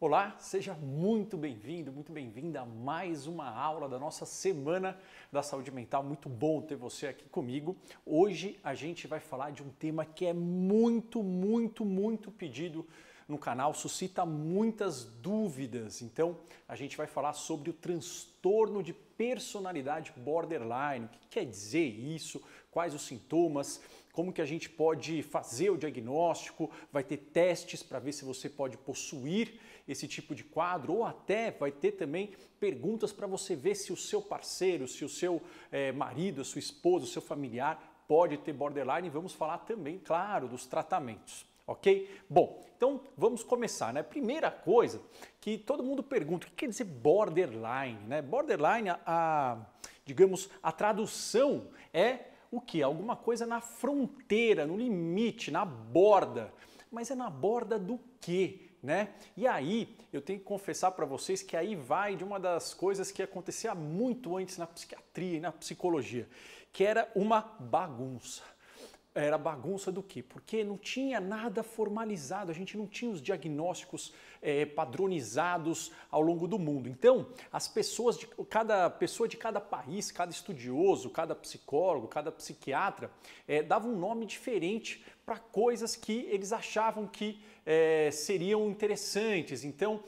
Olá, seja muito bem-vindo, muito bem-vinda a mais uma aula da nossa Semana da Saúde Mental. Muito bom ter você aqui comigo. Hoje a gente vai falar de um tema que é muito pedido no canal, suscita muitas dúvidas. Então, a gente vai falar sobre o transtorno de personalidade borderline. O que quer dizer isso? Quais os sintomas? Como que a gente pode fazer o diagnóstico? Vai ter testes para ver se você pode possuir esse tipo de quadro, ou até vai ter também perguntas para você ver se o seu parceiro, se o seu marido, a sua esposa, o seu familiar pode ter borderline. Vamos falar também, claro, dos tratamentos. Ok? Bom, então vamos começar, né? Primeira coisa que todo mundo pergunta, o que quer dizer borderline, né? Borderline, digamos, a tradução é o que? Alguma coisa na fronteira, no limite, na borda. Mas é na borda do quê? Né? E aí, eu tenho que confessar para vocês que aí vai de uma das coisas que acontecia muito antes na psiquiatria e na psicologia, que era uma bagunça. Era bagunça do quê? Porque não tinha nada formalizado, a gente não tinha os diagnósticos padronizados ao longo do mundo. Então, cada pessoa de cada país, cada estudioso, cada psicólogo, cada psiquiatra, dava um nome diferente para coisas que eles achavam que seriam interessantes. Então,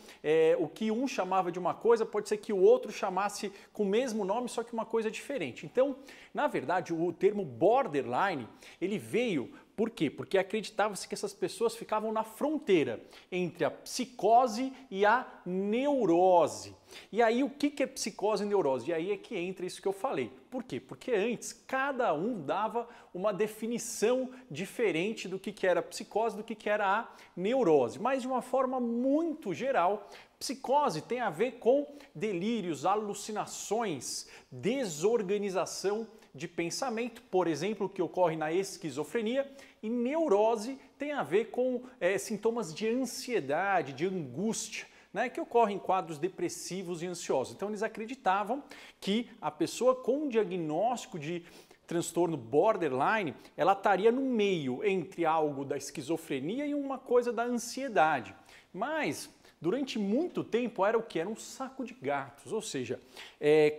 o que um chamava de uma coisa, pode ser que o outro chamasse com o mesmo nome, só que uma coisa diferente. Então, na verdade, o termo borderline, ele veio, por quê? Porque acreditava-se que essas pessoas ficavam na fronteira entre a psicose e a neurose. E aí, o que é psicose e neurose? E aí é que entra isso que eu falei. Por quê? Porque antes, cada um dava uma definição diferente do que era psicose, do que era a neurose. Mas de uma forma muito geral, psicose tem a ver com delírios, alucinações, desorganização de pensamento, por exemplo, que ocorre na esquizofrenia, e neurose tem a ver com sintomas de ansiedade, de angústia, né, que ocorrem em quadros depressivos e ansiosos. Então eles acreditavam que a pessoa com diagnóstico de transtorno borderline, ela estaria no meio entre algo da esquizofrenia e uma coisa da ansiedade. Mas durante muito tempo era o que? Era um saco de gatos, ou seja,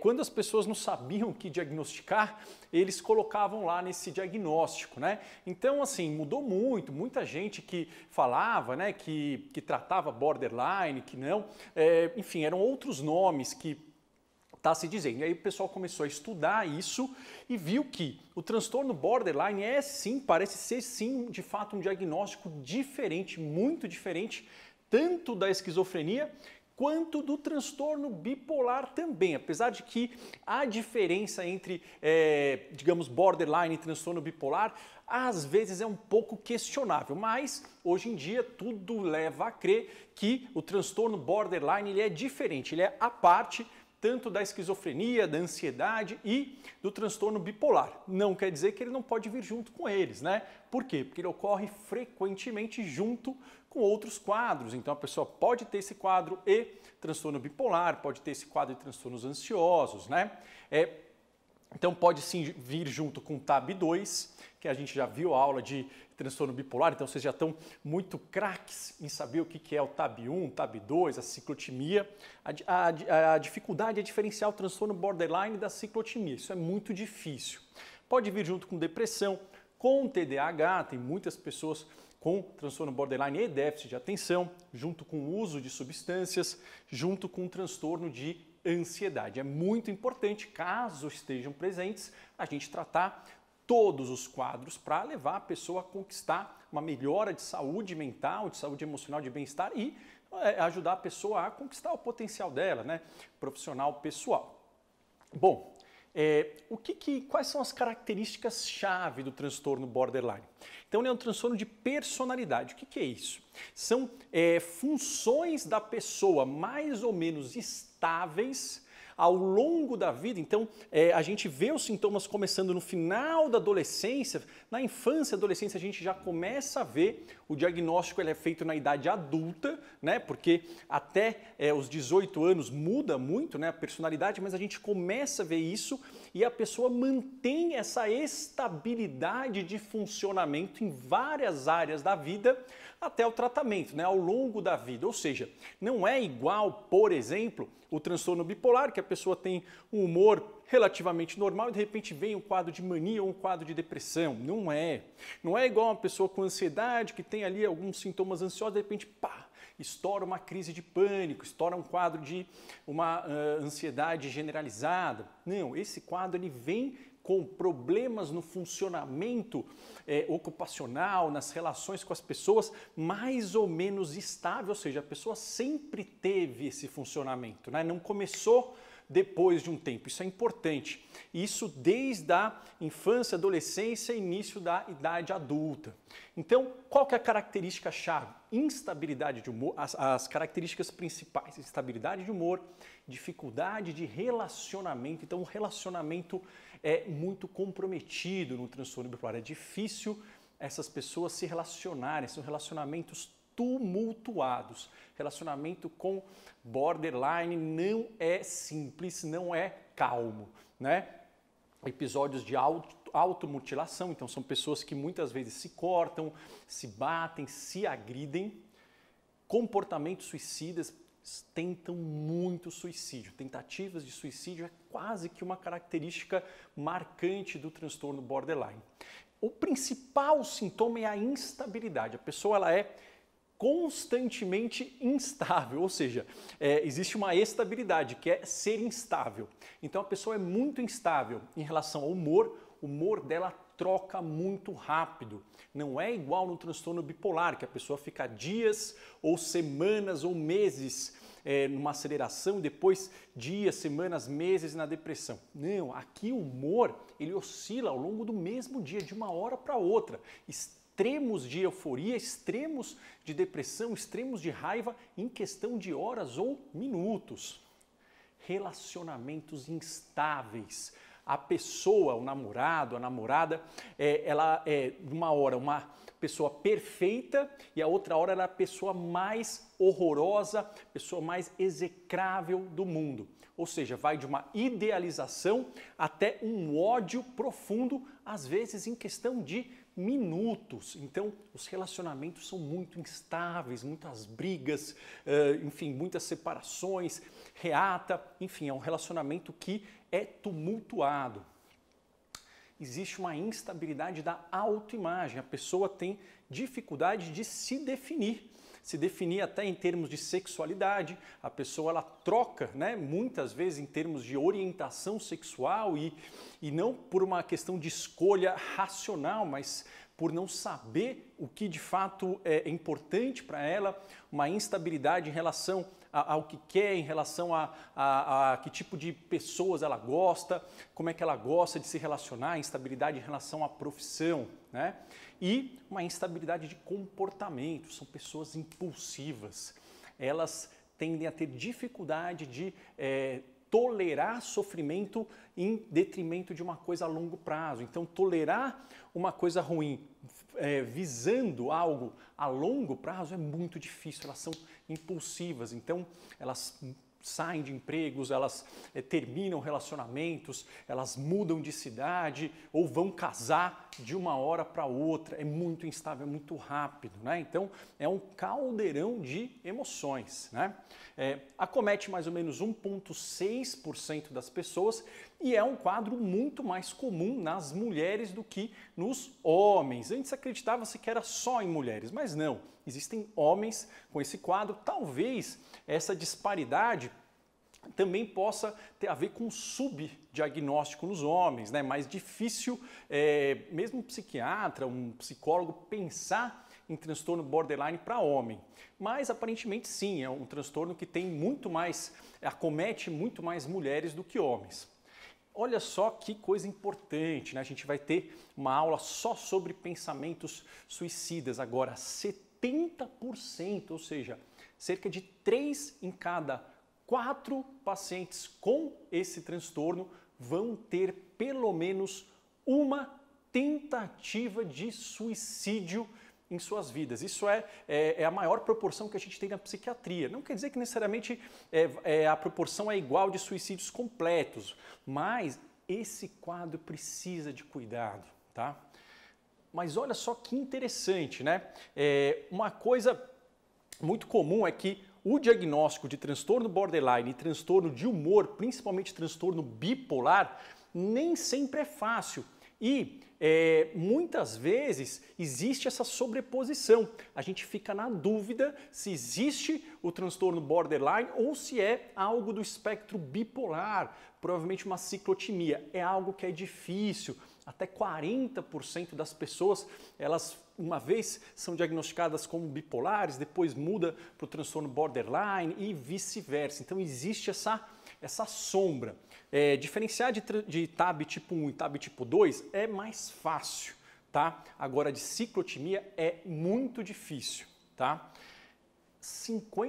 quando as pessoas não sabiam o que diagnosticar, eles colocavam lá nesse diagnóstico, né? Então, assim, mudou muito, muita gente que falava, né, que tratava borderline, que não, enfim, eram outros nomes que está se dizendo. E aí o pessoal começou a estudar isso e viu que o transtorno borderline parece ser sim, de fato, um diagnóstico diferente, muito diferente, tanto da esquizofrenia quanto do transtorno bipolar também, apesar de que a diferença entre, digamos, borderline e transtorno bipolar, às vezes é um pouco questionável, mas hoje em dia tudo leva a crer que o transtorno borderline ele é diferente, ele é à parte tanto da esquizofrenia, da ansiedade e do transtorno bipolar. Não quer dizer que ele não pode vir junto com eles, né? Por quê? Porque ele ocorre frequentemente junto com outros quadros. Então a pessoa pode ter esse quadro e transtorno bipolar, pode ter esse quadro de transtornos ansiosos, né? Então pode sim vir junto com o TAB2, que a gente já viu a aula de transtorno bipolar, então vocês já estão muito craques em saber o que é o TAB1, o TAB2, a ciclotimia. A dificuldade é diferenciar o transtorno borderline da ciclotimia, isso é muito difícil. Pode vir junto com depressão, com TDAH, tem muitas pessoas com transtorno borderline e déficit de atenção, junto com o uso de substâncias, junto com o transtorno de ansiedade. É muito importante, caso estejam presentes, a gente tratar todos os quadros para levar a pessoa a conquistar uma melhora de saúde mental, de saúde emocional, de bem-estar e ajudar a pessoa a conquistar o potencial dela, né, profissional, pessoal. Bom, quais são as características-chave do transtorno borderline? Então, ele é um transtorno de personalidade. O que é isso? São funções da pessoa mais ou menos estáveis ao longo da vida. Então, a gente vê os sintomas começando no final da adolescência. Na infância e adolescência, a gente já começa a ver. O diagnóstico ele é feito na idade adulta, né? Porque até os 18 anos muda muito, né, a personalidade, mas a gente começa a ver isso e a pessoa mantém essa estabilidade de funcionamento em várias áreas da vida até o tratamento, né, ao longo da vida. Ou seja, não é igual, por exemplo, o transtorno bipolar, que a pessoa tem um humor relativamente normal e de repente vem um quadro de mania ou um quadro de depressão. Não é. Não é igual uma pessoa com ansiedade que tem ali alguns sintomas ansiosos, de repente, pá, estoura uma crise de pânico, estoura um quadro de uma ansiedade generalizada. Não, esse quadro ele vem com problemas no funcionamento ocupacional, nas relações com as pessoas, mais ou menos estável, ou seja, a pessoa sempre teve esse funcionamento, né? Não começou depois de um tempo. Isso é importante. Isso desde a infância, adolescência e início da idade adulta. Então, qual que é a característica-chave? Instabilidade de humor, as características principais: instabilidade de humor, dificuldade de relacionamento. Então, o relacionamento é muito comprometido no transtorno bipolar. É difícil essas pessoas se relacionarem, são relacionamentos tumultuados. Relacionamento com borderline não é simples, não é calmo, né? Episódios de automutilação, então são pessoas que muitas vezes se cortam, se batem, se agridem. Comportamentos suicidas, tentam muito suicídio. Tentativas de suicídio é quase que uma característica marcante do transtorno borderline. O principal sintoma é a instabilidade. A pessoa ela é constantemente instável, ou seja, existe uma estabilidade, que é ser instável. Então a pessoa é muito instável em relação ao humor, o humor dela troca muito rápido. Não é igual no transtorno bipolar, que a pessoa fica dias ou semanas ou meses numa aceleração, depois dias, semanas, meses na depressão. Não, aqui o humor ele oscila ao longo do mesmo dia, de uma hora para outra. Extremos de euforia, extremos de depressão, extremos de raiva em questão de horas ou minutos. Relacionamentos instáveis. A pessoa, o namorado, a namorada, ela é uma hora uma pessoa perfeita e a outra hora ela é a pessoa mais horrorosa, pessoa mais execrável do mundo. Ou seja, vai de uma idealização até um ódio profundo, às vezes em questão de minutos. Então, os relacionamentos são muito instáveis, muitas brigas, enfim, muitas separações, reata, enfim, é um relacionamento que é tumultuado. Existe uma instabilidade da autoimagem, a pessoa tem dificuldade de se definir até em termos de sexualidade, a pessoa ela troca, né, muitas vezes em termos de orientação sexual e não por uma questão de escolha racional, mas por não saber o que de fato é importante para ela, uma instabilidade em relação ao que quer, em relação a que tipo de pessoas ela gosta, como é que ela gosta de se relacionar, instabilidade em relação à profissão, né? E uma instabilidade de comportamento, são pessoas impulsivas, elas tendem a ter dificuldade de tolerar sofrimento em detrimento de uma coisa a longo prazo. Então, tolerar uma coisa ruim visando algo a longo prazo é muito difícil, elas são impulsivas, então elas saem de empregos, elas terminam relacionamentos, elas mudam de cidade ou vão casar de uma hora para outra, é muito instável, é muito rápido, né? Então é um caldeirão de emoções, né? Acomete mais ou menos 1,6% das pessoas e é um quadro muito mais comum nas mulheres do que nos homens. Antes acreditava-se que era só em mulheres, mas não. Existem homens com esse quadro. Talvez essa disparidade também possa ter a ver com subdiagnóstico nos homens, né? Mais difícil, mesmo um psiquiatra, um psicólogo, pensar em transtorno borderline para homem. Mas aparentemente sim, é um transtorno que tem muito mais, acomete muito mais mulheres do que homens. Olha só que coisa importante, né? A gente vai ter uma aula só sobre pensamentos suicidas agora. 70%, ou seja, cerca de 3 em cada 4 pacientes com esse transtorno vão ter pelo menos uma tentativa de suicídio em suas vidas. Isso é a maior proporção que a gente tem na psiquiatria. Não quer dizer que necessariamente a proporção é igual de suicídios completos, mas esse quadro precisa de cuidado, tá? Mas olha só que interessante, né? Uma coisa muito comum é que o diagnóstico de transtorno borderline e transtorno de humor, principalmente transtorno bipolar, nem sempre é fácil. E muitas vezes existe essa sobreposição. A gente fica na dúvida se existe o transtorno borderline ou se é algo do espectro bipolar, provavelmente uma ciclotimia. É algo que é difícil. Até 40% das pessoas, elas uma vez são diagnosticadas como bipolares, depois muda para o transtorno borderline e vice-versa. Então existe essa sombra. Diferenciar de TAB tipo 1 e TAB tipo 2 é mais fácil, tá? Agora de ciclotimia é muito difícil, tá?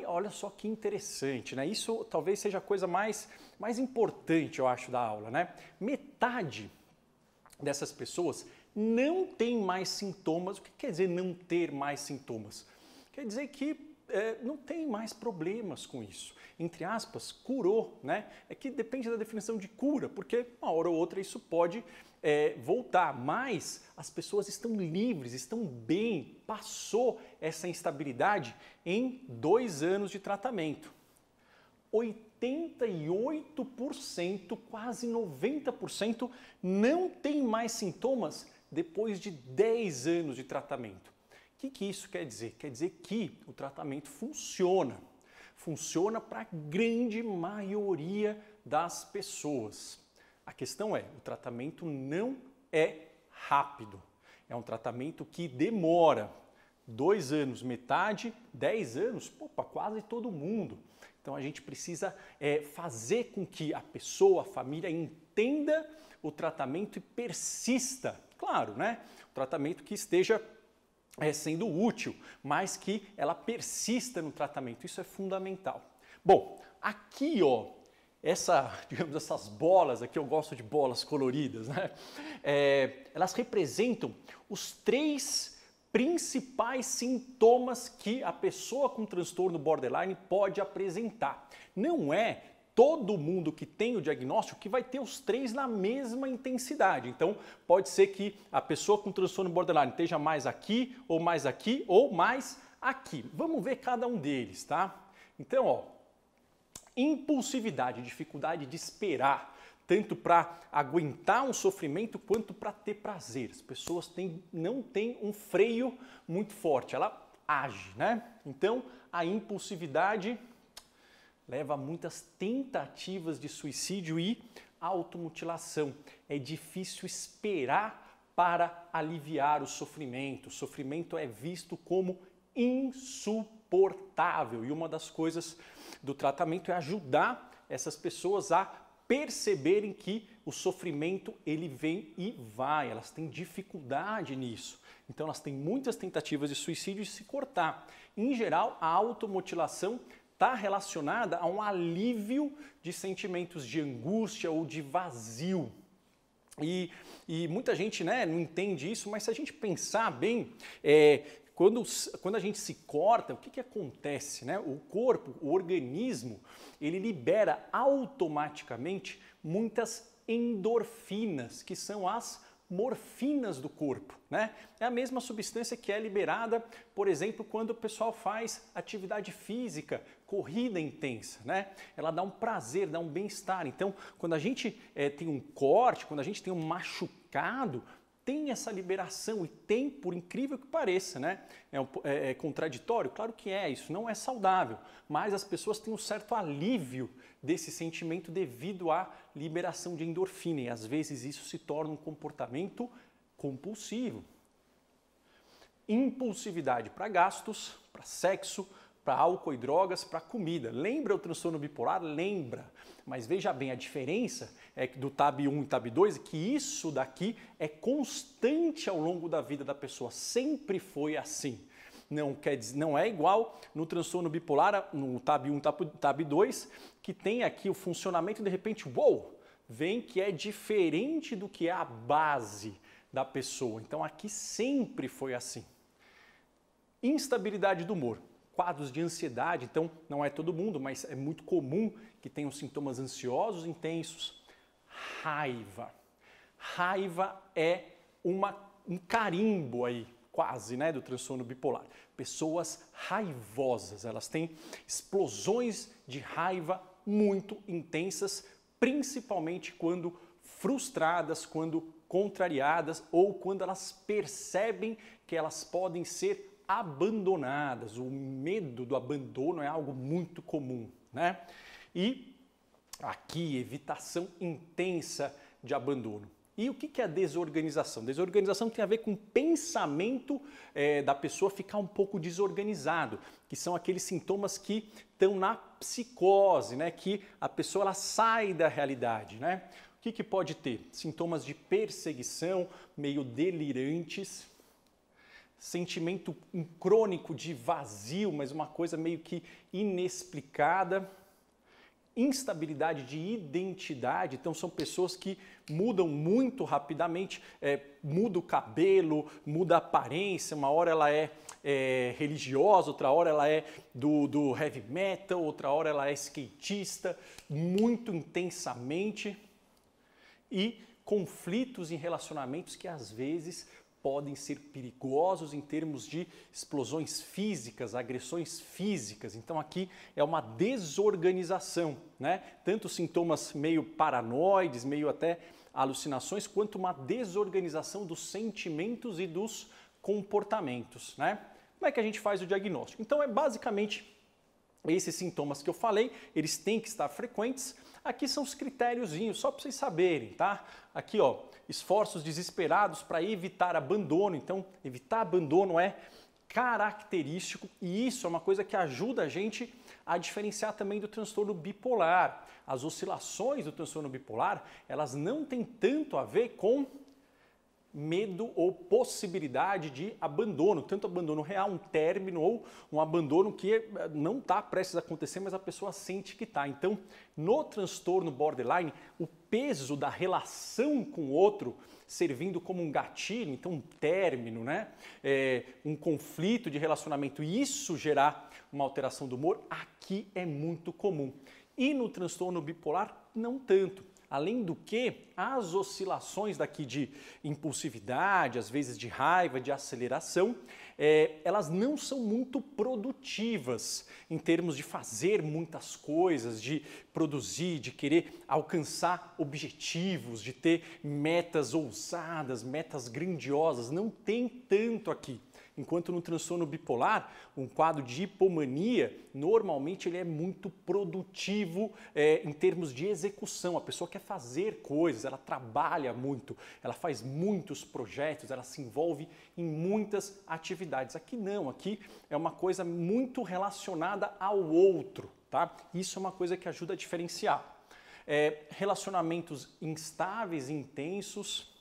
Olha só que interessante, né? Isso talvez seja a coisa mais importante, eu acho, da aula, né? Metade dessas pessoas não tem mais sintomas. O que quer dizer não ter mais sintomas? Quer dizer que não tem mais problemas com isso. Entre aspas, curou, né? É que depende da definição de cura, porque uma hora ou outra isso pode voltar, mas as pessoas estão livres, estão bem, passou essa instabilidade em 2 anos de tratamento. 88%, quase 90%, não tem mais sintomas depois de 10 anos de tratamento. O que isso quer dizer? Quer dizer que o tratamento funciona. Funciona para a grande maioria das pessoas. A questão é, o tratamento não é rápido. É um tratamento que demora 2 anos, metade, 10 anos, opa, quase todo mundo. Então a gente precisa fazer com que a pessoa, a família entenda o tratamento e persista. Claro, né? O tratamento que esteja sendo útil, mas que ela persista no tratamento. Isso é fundamental. Bom, aqui, ó, digamos, essas bolas aqui, eu gosto de bolas coloridas, né? Elas representam os 3 principais sintomas que a pessoa com transtorno borderline pode apresentar. Não é todo mundo que tem o diagnóstico que vai ter os 3 na mesma intensidade. Então, pode ser que a pessoa com transtorno borderline esteja mais aqui, ou mais aqui, ou mais aqui. Vamos ver cada um deles, tá? Então, ó, impulsividade, dificuldade de esperar, tanto para aguentar um sofrimento quanto para ter prazer. As pessoas não têm um freio muito forte, ela age, né? Então, a impulsividade leva a muitas tentativas de suicídio e automutilação. É difícil esperar para aliviar o sofrimento. O sofrimento é visto como insuportável. E uma das coisas do tratamento é ajudar essas pessoas a perceberem que o sofrimento ele vem e vai. Elas têm dificuldade nisso. Então elas têm muitas tentativas de suicídio e se cortar. Em geral, a automutilação está relacionada a um alívio de sentimentos de angústia ou de vazio. E muita gente, né, não entende isso, mas se a gente pensar bem, quando a gente se corta, o que acontece? Né? O corpo, o organismo, ele libera automaticamente muitas endorfinas, que são as morfinas do corpo, né? É a mesma substância que é liberada, por exemplo, quando o pessoal faz atividade física, corrida intensa, né? Ela dá um prazer, dá um bem-estar. Então, quando a gente tem um corte, quando a gente tem um machucado, tem essa liberação e tem, por incrível que pareça, né? É contraditório? Claro que é, isso não é saudável, mas as pessoas têm um certo alívio desse sentimento devido à liberação de endorfina e às vezes isso se torna um comportamento compulsivo. Impulsividade para gastos, para sexo, para álcool e drogas, para comida. Lembra o transtorno bipolar? Lembra. Mas veja bem, a diferença do TAB 1 e TAB 2 é que isso daqui é constante ao longo da vida da pessoa. Sempre foi assim. Não quer dizer, não é igual no transtorno bipolar, no TAB 1, TAB 2, que tem aqui o funcionamento e de repente, uou, vem que é diferente do que é a base da pessoa. Então aqui sempre foi assim. Instabilidade do humor, quadros de ansiedade, então não é todo mundo, mas é muito comum que tenham sintomas ansiosos intensos. Raiva. Raiva é um carimbo aí, quase, né, do transtorno bipolar. Pessoas raivosas, elas têm explosões de raiva muito intensas, principalmente quando frustradas, quando contrariadas ou quando elas percebem que elas podem ser abandonadas. O medo do abandono é algo muito comum, né? E aqui, evitação intensa de abandono. E o que é a desorganização? Desorganização tem a ver com o pensamento da pessoa ficar um pouco desorganizado, que são aqueles sintomas que estão na psicose, né? Que a pessoa ela sai da realidade, né? O que pode ter? Sintomas de perseguição, meio delirantes, sentimento crônico de vazio, mas uma coisa meio que inexplicada, instabilidade de identidade, então são pessoas que mudam muito rapidamente, muda o cabelo, muda a aparência, uma hora ela é religiosa, outra hora ela é do heavy metal, outra hora ela é skatista, muito intensamente, e conflitos em relacionamentos que às vezes podem ser perigosos em termos de explosões físicas, agressões físicas. Então aqui é uma desorganização, né? Tanto sintomas meio paranoides, meio até alucinações, quanto uma desorganização dos sentimentos e dos comportamentos, né? Como é que a gente faz o diagnóstico? Então é basicamente esses sintomas que eu falei, eles têm que estar frequentes. Aqui são os critériozinhos, só para vocês saberem, tá? Aqui, ó, esforços desesperados para evitar abandono. Então, evitar abandono é característico e isso é uma coisa que ajuda a gente a diferenciar também do transtorno bipolar. As oscilações do transtorno bipolar, elas não têm tanto a ver com medo ou possibilidade de abandono, tanto abandono real, um término ou um abandono que não está prestes a acontecer, mas a pessoa sente que está. Então, no transtorno borderline, o peso da relação com o outro servindo como um gatilho, então um término, né? Um conflito de relacionamento e isso gerar uma alteração do humor, aqui é muito comum. E no transtorno bipolar, não tanto. Além do que, as oscilações daqui de impulsividade, às vezes de raiva, de aceleração, elas não são muito produtivas em termos de fazer muitas coisas, de produzir, de querer alcançar objetivos, de ter metas ousadas, metas grandiosas. Não tem tanto aqui. Enquanto no transtorno bipolar, um quadro de hipomania, normalmente ele é muito produtivo em termos de execução. A pessoa quer fazer coisas, ela trabalha muito, ela faz muitos projetos, ela se envolve em muitas atividades. Aqui não, aqui é uma coisa muito relacionada ao outro, tá? Isso é uma coisa que ajuda a diferenciar. Relacionamentos instáveis, intensos.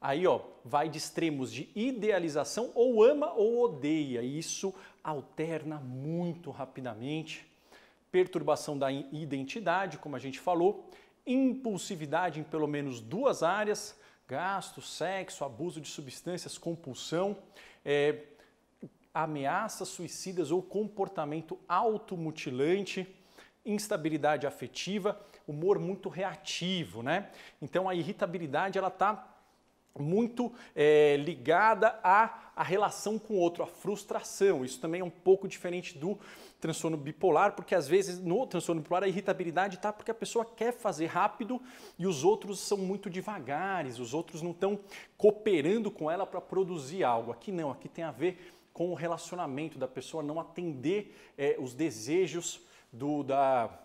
Aí, ó, vai de extremos de idealização, ou ama ou odeia. Isso alterna muito rapidamente. Perturbação da identidade, como a gente falou. Impulsividade em pelo menos duas áreas. Gasto, sexo, abuso de substâncias, compulsão. Ameaças suicidas ou comportamento automutilante. Instabilidade afetiva. Humor muito reativo, né? Então, a irritabilidade, ela está muito ligada à relação com o outro, à frustração. Isso também é um pouco diferente do transtorno bipolar, porque às vezes no transtorno bipolar a irritabilidade está porque a pessoa quer fazer rápido e os outros são muito devagares, os outros não estão cooperando com ela para produzir algo. Aqui não, aqui tem a ver com o relacionamento da pessoa não atender os desejos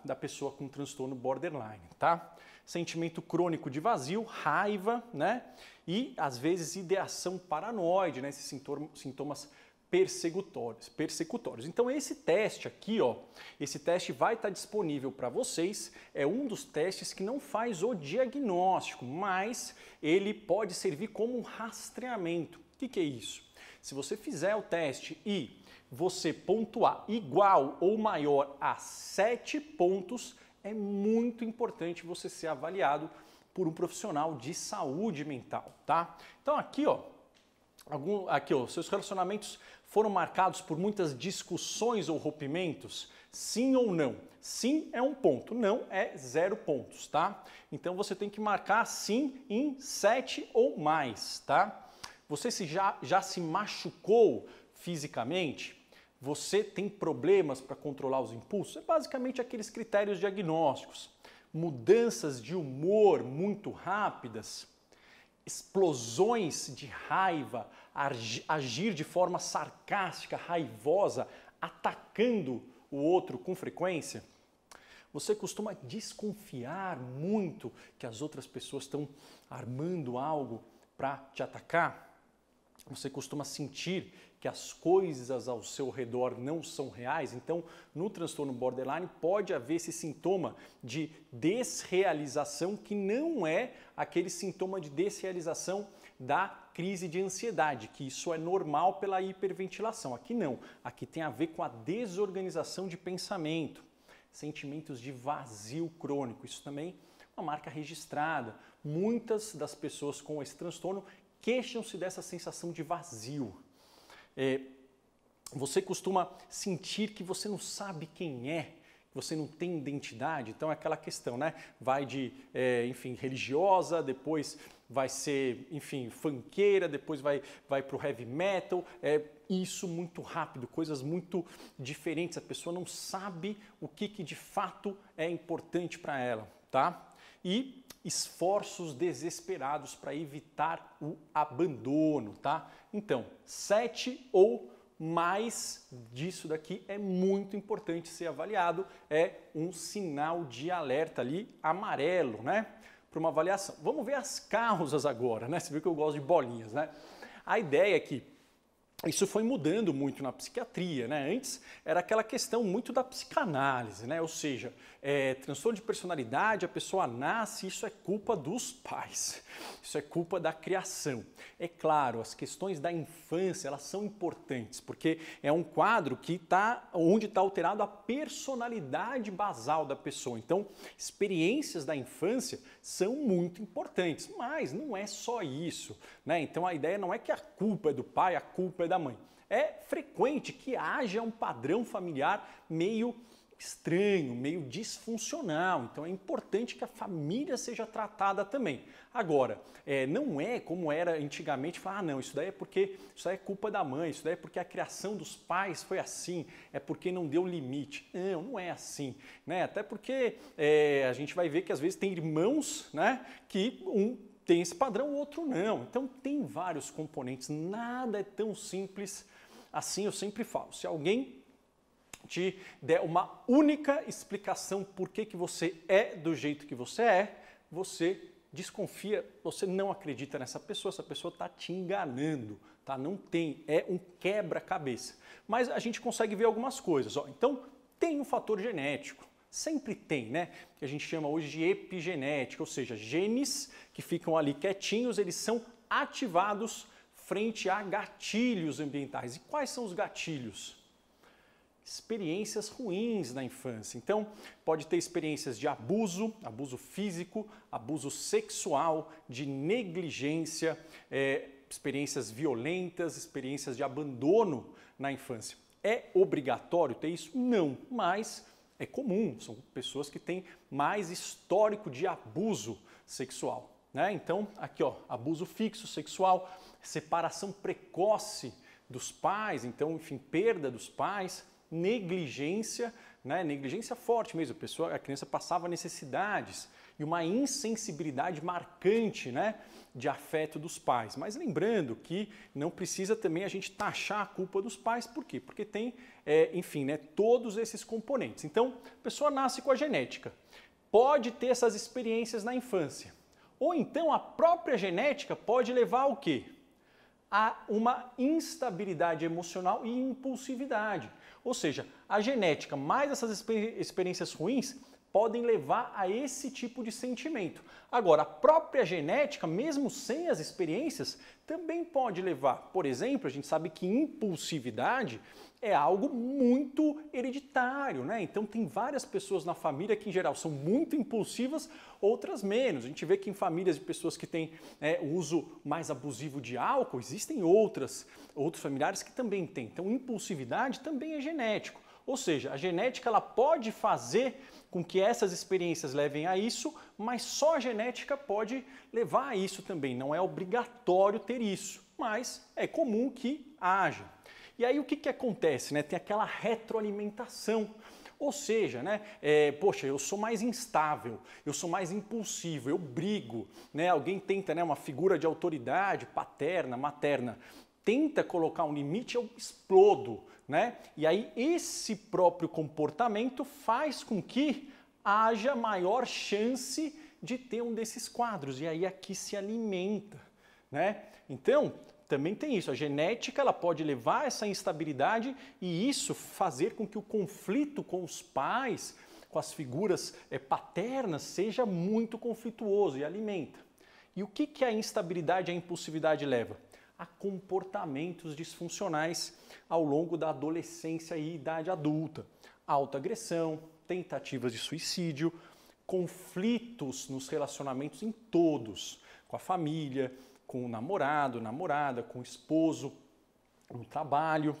da pessoa com transtorno borderline, tá? Sentimento crônico de vazio, raiva, né? E, às vezes, ideação paranoide, né? Esses sintomas persecutórios. Então, esse teste aqui, ó, esse teste vai estar disponível para vocês. É um dos testes que não faz o diagnóstico, mas ele pode servir como um rastreamento. O que é isso? Se você fizer o teste e você pontuar igual ou maior a 7 pontos, é muito importante você ser avaliado por um profissional de saúde mental, tá? Então aqui, ó, seus relacionamentos foram marcados por muitas discussões ou rompimentos? Sim ou não? Sim é 1 ponto, não é 0 pontos, tá? Então você tem que marcar sim em 7 ou mais, tá? Você já se machucou fisicamente? Você tem problemas para controlar os impulsos? É basicamente aqueles critérios diagnósticos. Mudanças de humor muito rápidas, explosões de raiva, agir de forma sarcástica, raivosa, atacando o outro com frequência. Você costuma desconfiar muito que as outras pessoas estão armando algo para te atacar? Você costuma sentir que as coisas ao seu redor não são reais? Então, no transtorno borderline pode haver esse sintoma de desrealização que não é aquele sintoma de desrealização da crise de ansiedade, que isso é normal pela hiperventilação. Aqui não, aqui tem a ver com a desorganização de pensamento, sentimentos de vazio crônico, isso também é uma marca registrada. Muitas das pessoas com esse transtorno queixam-se dessa sensação de vazio. Você costuma sentir que você não sabe quem é, que você não tem identidade, então é aquela questão, né? Vai de, enfim, religiosa, depois vai ser, enfim, funkeira, depois vai para o heavy metal, isso muito rápido, coisas muito diferentes, a pessoa não sabe o que de fato é importante para ela, tá? E esforços desesperados para evitar o abandono, tá? Então, 7 ou mais disso daqui é muito importante ser avaliado, é um sinal de alerta ali amarelo, né? Para uma avaliação. Vamos ver as causas agora, né? Você viu que eu gosto de bolinhas, né? A ideia é que isso foi mudando muito na psiquiatria, né? Antes era aquela questão muito da psicanálise, né? Ou seja, transtorno de personalidade, a pessoa nasce, isso é culpa dos pais, isso é culpa da criação. É claro, as questões da infância, elas são importantes, porque é um quadro que onde está alterado a personalidade basal da pessoa. Então, experiências da infância são muito importantes, mas não é só isso, né? Então, a ideia não é que a culpa é do pai, a culpa é da mãe. É frequente que haja um padrão familiar meio estranho, meio disfuncional. Então é importante que a família seja tratada também. Agora, não é como era antigamente, falar, não, isso daí é porque isso daí é culpa da mãe, isso daí é porque a criação dos pais foi assim, é porque não deu limite. Não, não é assim, né? Até porque a gente vai ver que às vezes tem irmãos, né, que um tem esse padrão, o outro não. Então tem vários componentes, nada é tão simples assim. Eu sempre falo, se alguém te der uma única explicação por que você é do jeito que você é, você desconfia, você não acredita nessa pessoa, essa pessoa está te enganando, tá? Não tem, é um quebra-cabeça. Mas a gente consegue ver algumas coisas, ó. Então tem um fator genético, sempre tem, né? Que a gente chama hoje de epigenética, ou seja, genes que ficam ali quietinhos, eles são ativados frente a gatilhos ambientais. E quais são os gatilhos? Experiências ruins na infância. Então, pode ter experiências de abuso físico, abuso sexual, de negligência, experiências violentas, experiências de abandono na infância. É obrigatório ter isso? Não, mas é comum, são pessoas que têm mais histórico de abuso sexual, né? Então, aqui ó, abuso fixo sexual, separação precoce dos pais, então, enfim, perda dos pais, negligência, né? Negligência forte mesmo, a criança passava necessidades e uma insensibilidade marcante, né, de afeto dos pais. Mas lembrando que não precisa também a gente taxar a culpa dos pais, por quê? Porque tem, enfim, né, todos esses componentes. Então, a pessoa nasce com a genética, pode ter essas experiências na infância, ou então a própria genética pode levar ao quê? A uma instabilidade emocional e impulsividade. Ou seja, a genética mais essas experiências ruins podem levar a esse tipo de sentimento. Agora, a própria genética, mesmo sem as experiências, também pode levar. Por exemplo, a gente sabe que impulsividade é algo muito hereditário, né? Então tem várias pessoas na família que em geral são muito impulsivas, outras menos. A gente vê que em famílias de pessoas que têm o uso mais abusivo de álcool, existem outros familiares que também têm. Então impulsividade também é genético. Ou seja, a genética ela pode fazer com que essas experiências levem a isso, mas só a genética pode levar a isso também. Não é obrigatório ter isso, mas é comum que haja. E aí o que acontece, né? Tem aquela retroalimentação. Ou seja, né? Poxa, eu sou mais instável, eu sou mais impulsivo, eu brigo, né? Alguém tenta, né, uma figura de autoridade paterna, materna, tenta colocar um limite, eu explodo, né? E aí esse próprio comportamento faz com que haja maior chance de ter um desses quadros. E aí aqui se alimenta, né? Então, também tem isso. A genética ela pode levar a essa instabilidade e isso fazer com que o conflito com os pais, com as figuras paternas, seja muito conflituoso e alimenta. E o que a instabilidade e a impulsividade leva? A comportamentos disfuncionais ao longo da adolescência e idade adulta. Autoagressão, tentativas de suicídio, conflitos nos relacionamentos em todos, com a família, com o namorado, namorada, com o esposo, no trabalho,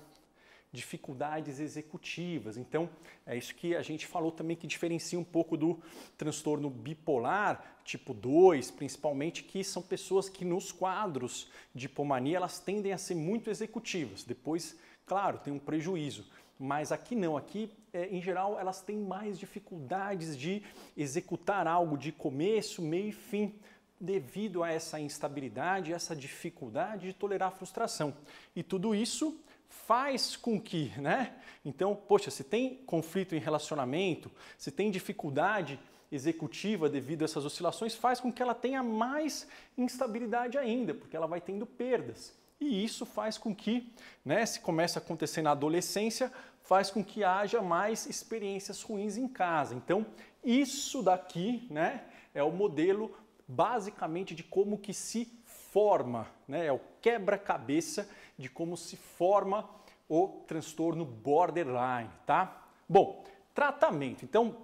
dificuldades executivas. Então, é isso que a gente falou também que diferencia um pouco do transtorno bipolar, tipo 2, principalmente, que são pessoas que nos quadros de hipomania, elas tendem a ser muito executivas. Depois, claro, tem um prejuízo. Mas aqui não, aqui, em geral, elas têm mais dificuldades de executar algo de começo, meio e fim, devido a essa instabilidade, essa dificuldade de tolerar a frustração. E tudo isso faz com que, né? Então, poxa, se tem conflito em relacionamento, se tem dificuldade executiva devido a essas oscilações, faz com que ela tenha mais instabilidade ainda, porque ela vai tendo perdas. E isso faz com que, né, se começa a acontecer na adolescência, faz com que haja mais experiências ruins em casa. Então, isso daqui, né, é o modelo basicamente de como que se forma, né? É o quebra-cabeça de como se forma o transtorno borderline, tá? Bom, tratamento. Então,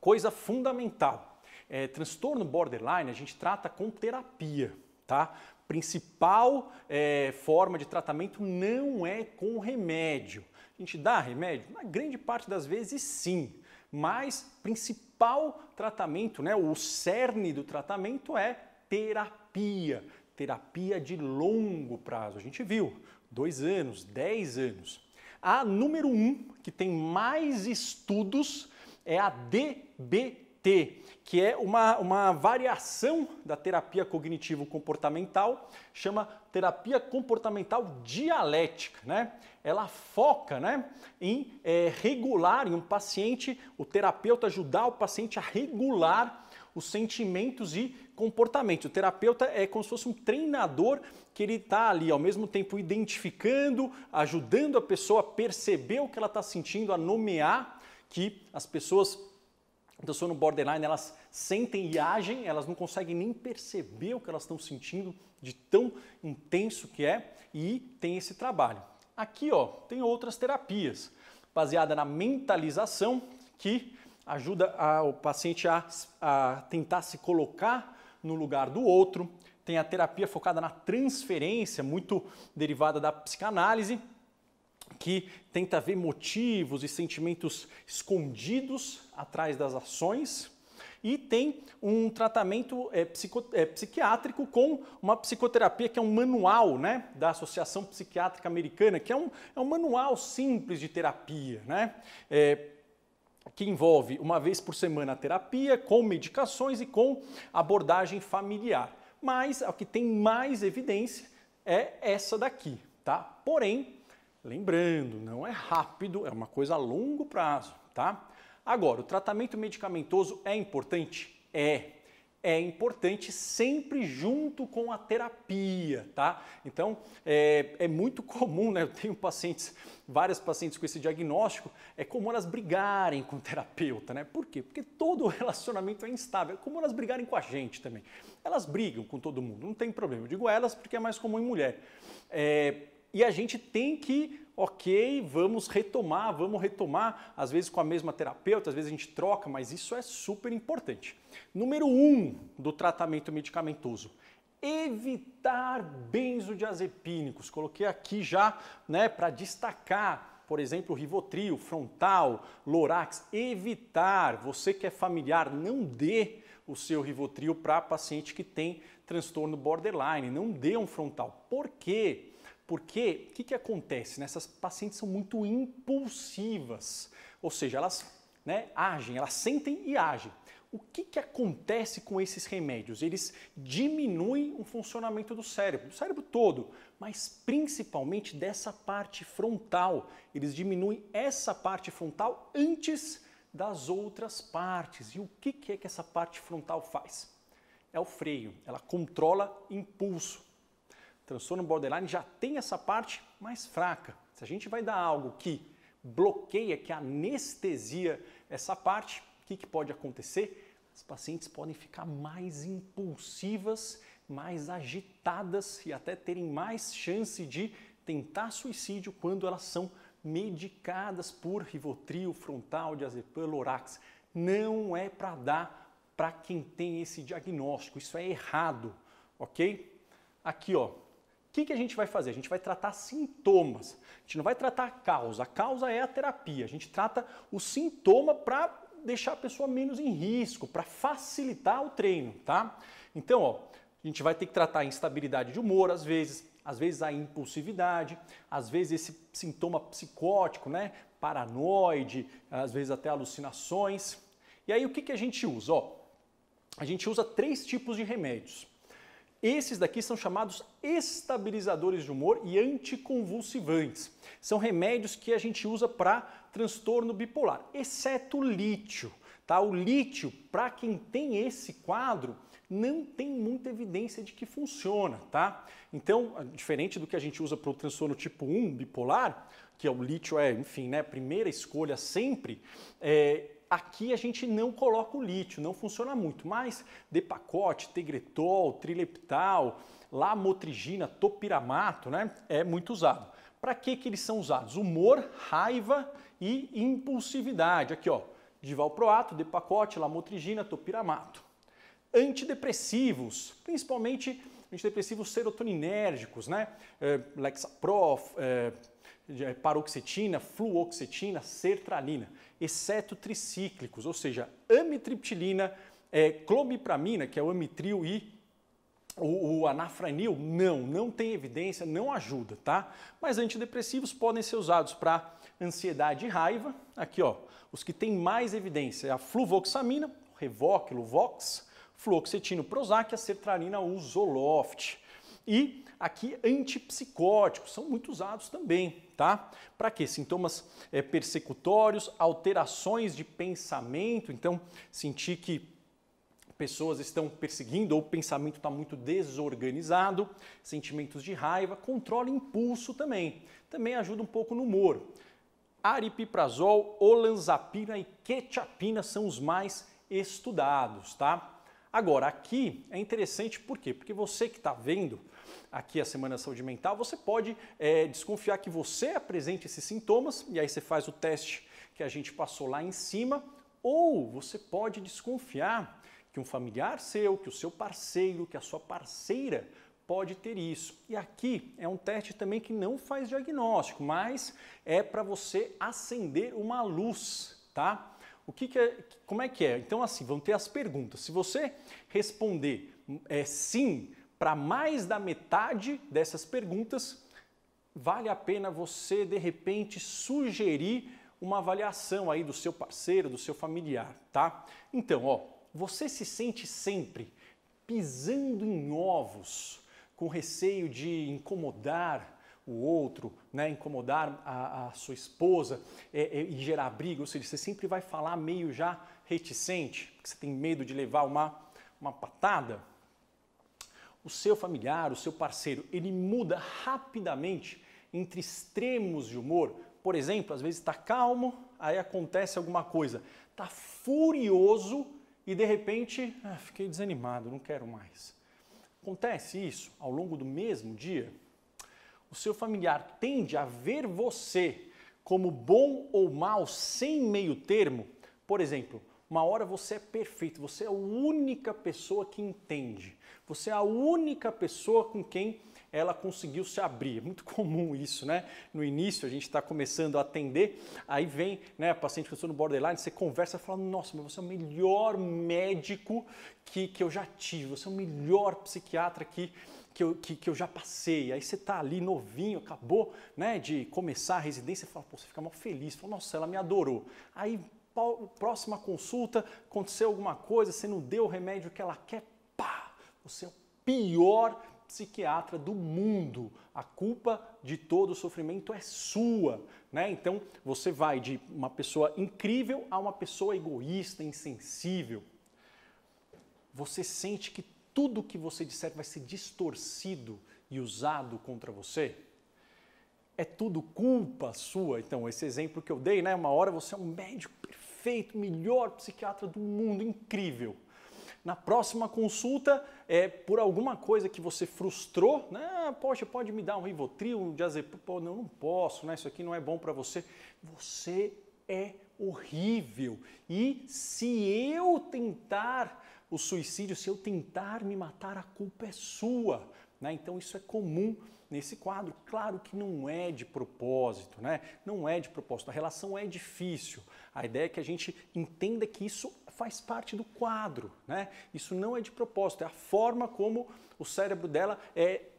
coisa fundamental. Transtorno borderline a gente trata com terapia, tá? Principal forma de tratamento não é com remédio. A gente dá remédio? Na grande parte das vezes sim, mas principal tratamento, né, o cerne do tratamento é terapia, terapia de longo prazo. A gente viu, 2 anos, 10 anos. A número 1, que tem mais estudos, é a DBT, que é uma variação da terapia cognitivo-comportamental, chama terapia comportamental dialética, né? Ela foca, né, em regular em um paciente, o terapeuta ajudar o paciente a regular os sentimentos e comportamentos. O terapeuta é como se fosse um treinador que ele está ali ao mesmo tempo identificando, ajudando a pessoa a perceber o que ela está sentindo, a nomear que as pessoas no borderline, elas sentem e agem, elas não conseguem nem perceber o que elas estão sentindo de tão intenso que é, e tem esse trabalho. Aqui, ó, tem outras terapias, baseada na mentalização, que ajuda o paciente a tentar se colocar no lugar do outro. Tem a terapia focada na transferência, muito derivada da psicanálise, que tenta ver motivos e sentimentos escondidos atrás das ações. E tem um tratamento psiquiátrico com uma psicoterapia que é um manual, né, da Associação Psiquiátrica Americana, que é um manual simples de terapia, né, que envolve uma vez por semana a terapia, com medicações e com abordagem familiar. Mas o que tem mais evidência é essa daqui, tá? Porém, lembrando, não é rápido, é uma coisa a longo prazo, tá? Agora, o tratamento medicamentoso é importante? É. é importante sempre junto com a terapia, tá? Então, é muito comum, né? Eu tenho várias pacientes com esse diagnóstico, é comum elas brigarem com o terapeuta, né? Por quê? Porque todo relacionamento é instável, é comum elas brigarem com a gente também. Elas brigam com todo mundo, não tem problema. Eu digo elas porque é mais comum em mulher. E a gente tem que, ok, vamos retomar, às vezes com a mesma terapeuta, às vezes a gente troca, mas isso é super importante. Número 1 do tratamento medicamentoso, evitar benzodiazepínicos. Coloquei aqui já, né, para destacar, por exemplo, Rivotril, Frontal, Lorax, evitar. Você que é familiar, não dê o seu Rivotril para paciente que tem transtorno borderline, não dê um Frontal. Por quê? Porque o que acontece? Essas pacientes são muito impulsivas, ou seja, elas, né, agem, elas sentem e agem. O que acontece com esses remédios? Eles diminuem o funcionamento do cérebro todo, mas principalmente dessa parte frontal. Eles diminuem essa parte frontal antes das outras partes. E o que é que essa parte frontal faz? É o freio, ela controla impulso. Transtorno borderline já tem essa parte mais fraca. Se a gente vai dar algo que bloqueia, que anestesia essa parte, o que pode acontecer? As pacientes podem ficar mais impulsivas, mais agitadas e até terem mais chance de tentar suicídio quando elas são medicadas por Rivotril, Frontal, Diazepam, Lorax. Não é para dar para quem tem esse diagnóstico, isso é errado, ok? Aqui, ó. O que a gente vai fazer? A gente vai tratar sintomas, a gente não vai tratar a causa é a terapia, a gente trata o sintoma para deixar a pessoa menos em risco, para facilitar o treino, tá? Então, ó, a gente vai ter que tratar a instabilidade de humor às vezes a impulsividade, às vezes esse sintoma psicótico, né? Paranoide, às vezes até alucinações. E aí o que a gente usa? Ó, a gente usa 3 tipos de remédios. Esses daqui são chamados estabilizadores de humor e anticonvulsivantes. São remédios que a gente usa para transtorno bipolar, exceto o lítio. Tá? O lítio, para quem tem esse quadro, não tem muita evidência de que funciona. Tá? Então, diferente do que a gente usa para o transtorno tipo 1 bipolar, que é o lítio enfim, né, primeira escolha sempre, aqui a gente não coloca o lítio, não funciona muito, mas Depakote, Tegretol, Trileptal, Lamotrigina, Topiramato, né, é muito usado. Para que eles são usados? Humor, raiva e impulsividade. Aqui, ó, Divalproato, Depakote, Lamotrigina, Topiramato. Antidepressivos, principalmente antidepressivos serotoninérgicos, né, Lexapro, paroxetina, fluoxetina, sertralina, exceto tricíclicos, ou seja, amitriptilina, clomipramina, que é o Amitril e o anafranil, não tem evidência, não ajuda, tá? Mas antidepressivos podem ser usados para ansiedade e raiva. Aqui, ó, os que têm mais evidência é a fluvoxamina, Revoque, Luvox, fluoxetino, Prozac, a sertralina, o Zoloft. E aqui antipsicóticos são muito usados também, tá? Para quê? Sintomas persecutórios, alterações de pensamento, então sentir que pessoas estão perseguindo ou o pensamento está muito desorganizado, sentimentos de raiva, controle impulso também ajuda um pouco no humor. Aripiprazol, olanzapina e quetiapina são os mais estudados, tá? Agora, aqui é interessante por quê? Porque você que está vendo aqui a Semana da Saúde Mental, você pode desconfiar que você apresente esses sintomas e aí você faz o teste que a gente passou lá em cima, ou você pode desconfiar que um familiar seu, que o seu parceiro, que a sua parceira pode ter isso. E aqui é um teste também que não faz diagnóstico, mas é para você acender uma luz, tá? Como é que é? Então, assim, vão ter as perguntas. Se você responder sim para mais da metade dessas perguntas, vale a pena você, de repente, sugerir uma avaliação aí do seu parceiro, do seu familiar, tá? Então, ó, você se sente sempre pisando em ovos, com receio de incomodar o outro, né, incomodar a sua esposa e gerar briga, ou seja, você sempre vai falar meio já reticente, porque você tem medo de levar uma uma patada, o seu familiar, o seu parceiro, ele muda rapidamente entre extremos de humor. Por exemplo, às vezes está calmo, aí acontece alguma coisa, está furioso e de repente, fiquei desanimado, não quero mais. Acontece isso ao longo do mesmo dia? O seu familiar tende a ver você como bom ou mal, sem meio termo? Por exemplo, uma hora você é perfeito, você é a única pessoa que entende, você é a única pessoa com quem ela conseguiu se abrir. É muito comum isso, né? No início a gente está começando a atender, aí vem, né, a paciente que eu estou no borderline, você conversa e fala, nossa, mas você é o melhor médico que eu já tive, você é o melhor psiquiatra que eu já passei. Aí você está ali novinho, acabou, né, de começar a residência, você fala, pô, você fica mal feliz, fala, nossa, ela me adorou. Aí, próxima consulta, aconteceu alguma coisa, você não deu o remédio que ela quer, pá, você é o pior psiquiatra do mundo. A culpa de todo o sofrimento é sua, né? Então, você vai de uma pessoa incrível a uma pessoa egoísta, insensível. Você sente que tudo que você disser vai ser distorcido e usado contra você? É tudo culpa sua? Então, esse exemplo que eu dei, né? Uma hora você é um médico perfeito, melhor psiquiatra do mundo, incrível. Na próxima consulta, por alguma coisa que você frustrou, né? Poxa, pode me dar um Rivotril, um diazepam? Não posso, né? Isso aqui não é bom para você. Você é horrível. E se eu tentar o suicídio, se eu tentar me matar, a culpa é sua, né? Então isso é comum nesse quadro. Claro que não é de propósito, né? Não é de propósito. A relação é difícil. A ideia é que a gente entenda que isso faz parte do quadro, né? Isso não é de propósito, é a forma como o cérebro dela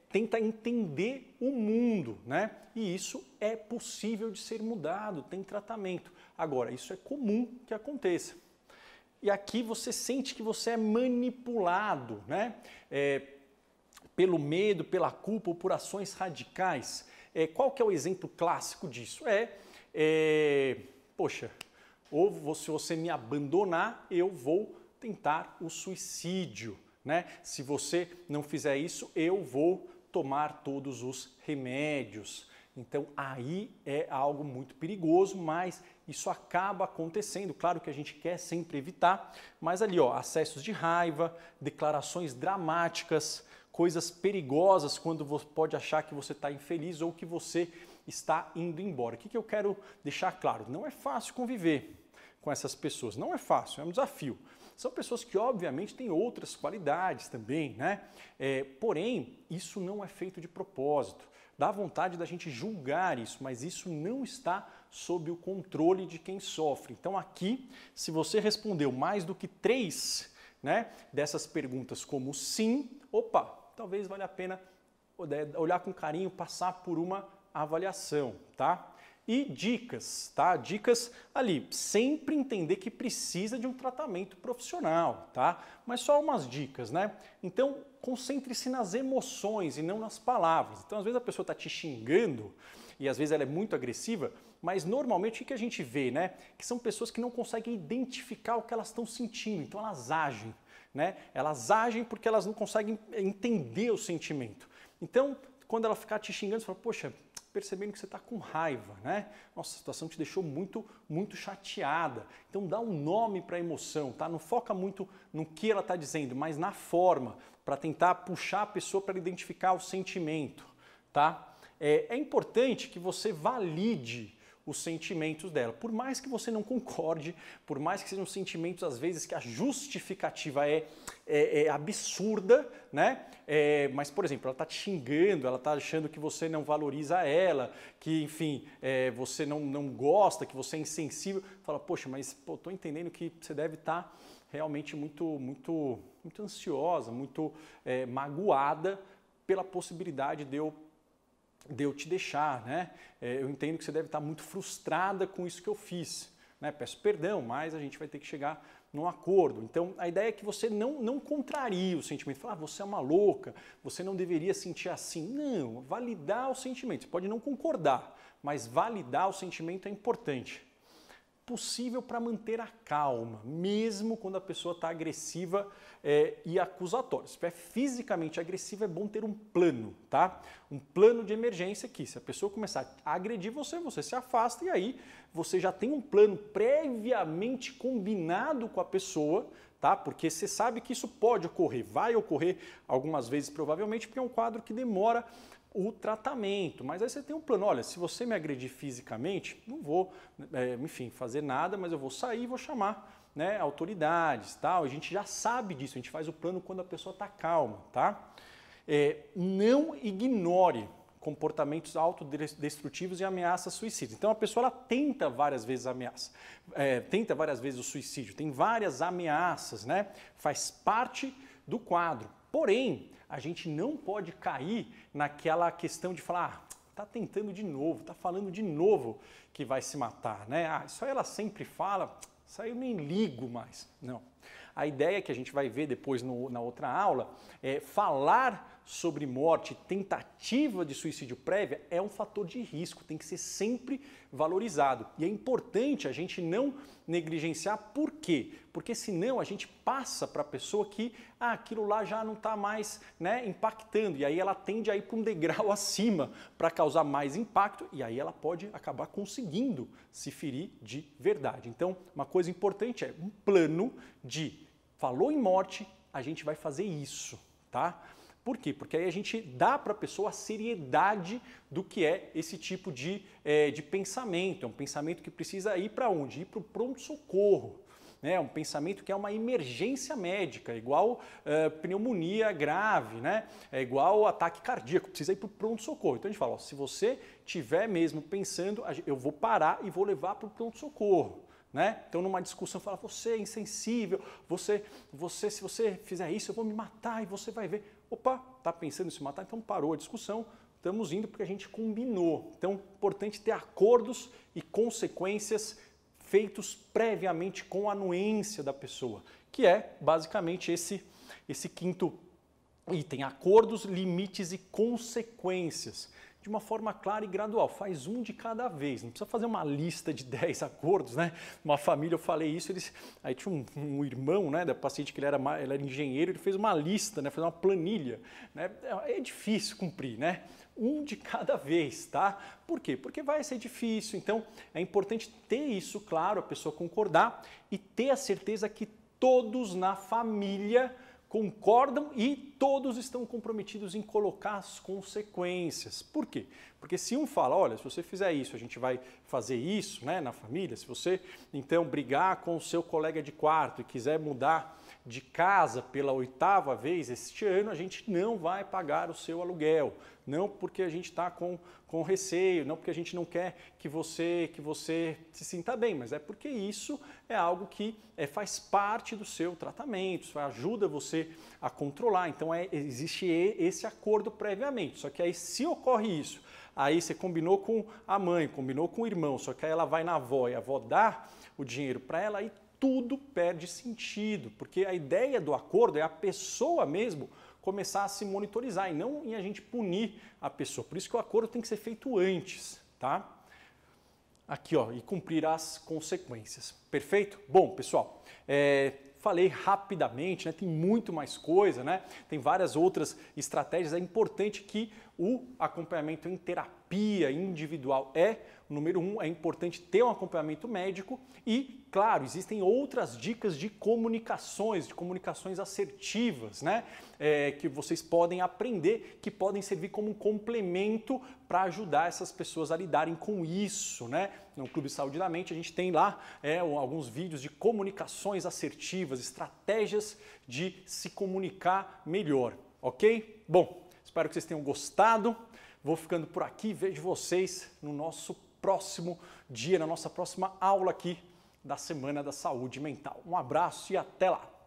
tenta entender o mundo, né? E isso é possível de ser mudado, tem tratamento. Agora, isso é comum que aconteça. E aqui você sente que você é manipulado, né? Pelo medo, pela culpa ou por ações radicais. Qual que é o exemplo clássico disso? Poxa, ou se você me abandonar, eu vou tentar o suicídio, né? Se você não fizer isso, eu vou tomar todos os remédios. Então aí é algo muito perigoso, mas isso acaba acontecendo. Claro que a gente quer sempre evitar, mas ali, ó, acessos de raiva, declarações dramáticas, coisas perigosas quando você pode achar que você está infeliz ou que você está indo embora. O que eu quero deixar claro? Não é fácil conviver com essas pessoas, não é fácil, é um desafio. São pessoas que obviamente têm outras qualidades também, né? Porém, isso não é feito de propósito. Dá vontade da gente julgar isso, mas isso não está sob o controle de quem sofre. Então aqui, se você respondeu mais do que 3, né, dessas perguntas como sim, opa, talvez valha a pena olhar com carinho, passar por uma avaliação, tá? E dicas, tá? Dicas ali, sempre entender que precisa de um tratamento profissional, tá? Mas só umas dicas, né? Então, concentre-se nas emoções e não nas palavras. Então, às vezes a pessoa está te xingando e às vezes ela é muito agressiva, mas normalmente o que a gente vê, né? Que são pessoas que não conseguem identificar o que elas estão sentindo, então elas agem, né? Elas agem porque elas não conseguem entender o sentimento. Então, quando ela ficar te xingando, você fala, poxa, percebendo que você está com raiva, né? Nossa, a situação te deixou muito chateada. Então dá um nome para a emoção, tá? Não foca muito no que ela está dizendo, mas na forma, para tentar puxar a pessoa para identificar o sentimento, tá? É importante que você valide os sentimentos dela. Por mais que você não concorde, por mais que sejam sentimentos, às vezes, que a justificativa é absurda, né? Mas, por exemplo, ela está te xingando, ela está achando que você não valoriza ela, que, enfim, você não gosta, que você é insensível. Fala, poxa, mas estou entendendo que você deve estar realmente muito ansiosa, muito magoada pela possibilidade de eu te deixar, né? Eu entendo que você deve estar muito frustrada com isso que eu fiz, né? Peço perdão, mas a gente vai ter que chegar num acordo. Então, a ideia é que você não contrarie o sentimento. Falar, você é uma louca, você não deveria sentir assim. Não, validar o sentimento. Você pode não concordar, mas validar o sentimento é importante. possível para manter a calma, mesmo quando a pessoa está agressiva e acusatória. Se estiver fisicamente agressiva, é bom ter um plano, tá? Um plano de emergência aqui. Se a pessoa começar a agredir você, você se afasta e aí você já tem um plano previamente combinado com a pessoa, tá? Porque você sabe que isso pode ocorrer, vai ocorrer algumas vezes provavelmente, porque é um quadro que demora o tratamento, mas aí você tem um plano, olha, se você me agredir fisicamente, não vou, enfim, fazer nada, mas eu vou sair e vou chamar, né, autoridades, tal. A gente já sabe disso, a gente faz o plano quando a pessoa está calma, tá? Não ignore comportamentos autodestrutivos e ameaças suicidas. Então a pessoa ela tenta várias vezes a ameaça, tenta várias vezes o suicídio, tem várias ameaças, né? Faz parte do quadro. Porém, a gente não pode cair naquela questão de falar, tá tentando de novo, tá falando de novo que vai se matar, né? Isso aí ela sempre fala, isso aí eu nem ligo mais. Não. A ideia que a gente vai ver depois na outra aula é falar sobre morte, tentativa de suicídio prévia é um fator de risco, tem que ser sempre valorizado. E é importante a gente não negligenciar, por quê? Porque senão a gente passa para a pessoa que aquilo lá já não está mais, né, impactando, e aí ela tende a ir para um degrau acima para causar mais impacto, e aí ela pode acabar conseguindo se ferir de verdade. Então, uma coisa importante é um plano de falou em morte, a gente vai fazer isso, tá? Por quê? Porque aí a gente dá para a pessoa a seriedade do que é esse tipo de pensamento. É um pensamento que precisa ir para onde? Ir para o pronto-socorro. É um pensamento que é uma emergência médica, igual pneumonia grave, né? É igual ataque cardíaco, precisa ir para o pronto-socorro. Então a gente fala, ó, se você estiver mesmo pensando, eu vou parar e vou levar para o pronto-socorro. Né? Então, numa discussão, fala, você é insensível, se você fizer isso, eu vou me matar e você vai ver. Opa, tá pensando em se matar? Então parou a discussão, estamos indo porque a gente combinou. Então, importante ter acordos e consequências feitos previamente com a anuência da pessoa, que é basicamente esse quinto item, acordos, limites e consequências. De uma forma clara e gradual, faz um de cada vez, não precisa fazer uma lista de 10 acordos, né? Uma família, eu falei isso, aí tinha um irmão, né, da paciente que ele era engenheiro, ele fez uma lista, né, fez uma planilha, né? É difícil cumprir, né? Um de cada vez, tá? Por quê? Porque vai ser difícil, então é importante ter isso claro, a pessoa concordar e ter a certeza que todos na família concordam e todos estão comprometidos em colocar as consequências. Por quê? Porque se um fala, olha, se você fizer isso, a gente vai fazer isso, né, na família, se você então brigar com o seu colega de quarto e quiser mudar de casa pela 8ª vez este ano, a gente não vai pagar o seu aluguel. Não porque a gente está com receio, não porque a gente não quer que você se sinta bem, mas é porque isso é algo que faz parte do seu tratamento, isso ajuda você a controlar. Então existe esse acordo previamente, só que aí se ocorre isso, aí você combinou com a mãe, combinou com o irmão, só que aí ela vai na avó e a avó dá o dinheiro para ela e tudo perde sentido, porque a ideia do acordo é a pessoa mesmo começar a se monitorizar e não em a gente punir a pessoa. Por isso que o acordo tem que ser feito antes, tá? Aqui, ó, e cumprir as consequências. Perfeito? Bom, pessoal, falei rapidamente, né? Tem muito mais coisa, né? Tem várias outras estratégias. É importante que o acompanhamento em terapia individual o número 1, é importante ter um acompanhamento médico e, claro, existem outras dicas de comunicações assertivas, né? Que vocês podem aprender, que podem servir como um complemento para ajudar essas pessoas a lidarem com isso, né? No Clube Saúde da Mente a gente tem lá alguns vídeos de comunicações assertivas, estratégias de se comunicar melhor, ok? Bom, espero que vocês tenham gostado. Vou ficando por aqui, vejo vocês no nosso próximo dia, na nossa próxima aula aqui da Semana da Saúde Mental. Um abraço e até lá!